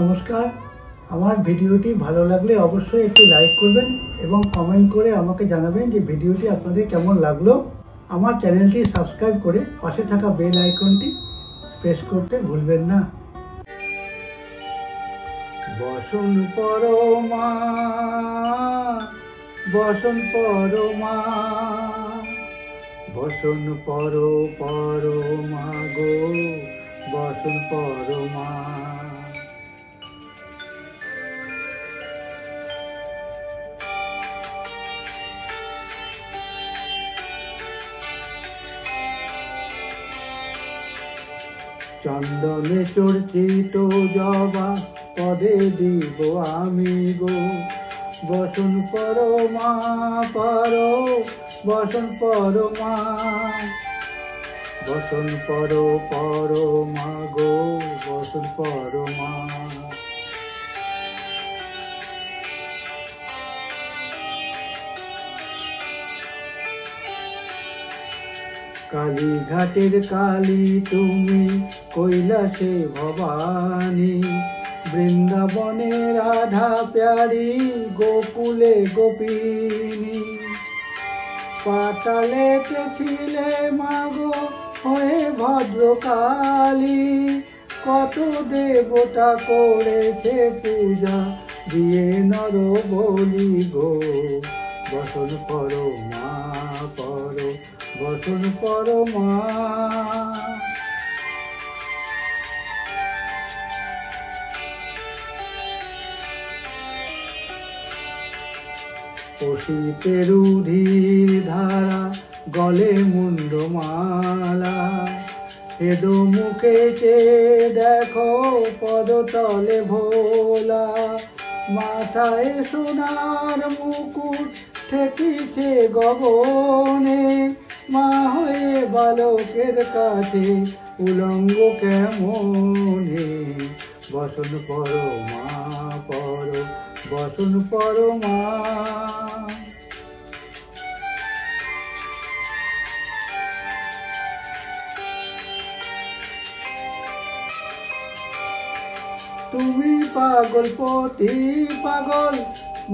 নমস্কার। আমার ভিডিওটি ভালো লাগলে অবশ্যই একটি লাইক করবেন এবং কমেন্ট করে আমাকে জানাবেন যে ভিডিওটি আপনাদের কেমন লাগলো। আমার চ্যানেলটি সাবস্ক্রাইব করে পাশে থাকা বেল আইকনটি প্রেস করতে ভুলবেন না। বসন পরমা, বসন পরমা, বসন পরমা গো, বসন পরমা। চন্দনে চর্চিত জবা পদে দিব আমি গো, বসন পরমা পর, বসন পরমা, বসন পরমা গো, বসন পরমা। কালীঘাটের কালী তুমি, কৈলাসে ভবানী, বৃন্দাবনে রাধা প্যারি, গোকুলে গোপিনী। পাতালেতে ছিলে মাগো হয়ে ভদ্রকালী, কত দেবতা করেছে পূজা দিয়ে নর বলি গো, বসন পরমা পর, বসন পরমা। অসিতের রুধির ধারা, গলে মুন্ডমালা, হেদ মুখে চেয়ে দেখো পদতলে ভোলা, মাথায় সোনার মুকুট ঠেকিছে গগনে, মা হয়ে বালকের কাছে উলঙ্গ কেমনে, বসন পরমা পর, বসন পরমা। তুমি পাগল পতি পাগল,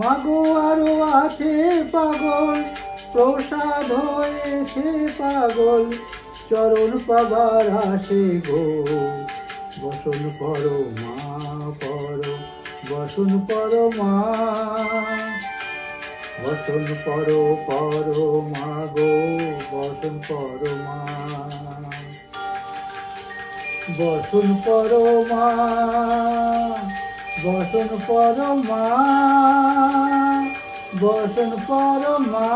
মাগো আরো আছে পাগল, প্রসাদ হয়েছে পাগল, চরণ পাবার আসে গো, বসন পরমা পর, বসন পরমা, বসন পরমা গো, বসন পরমা, বসন পরমা, বসন পরমা, বসন পরমা।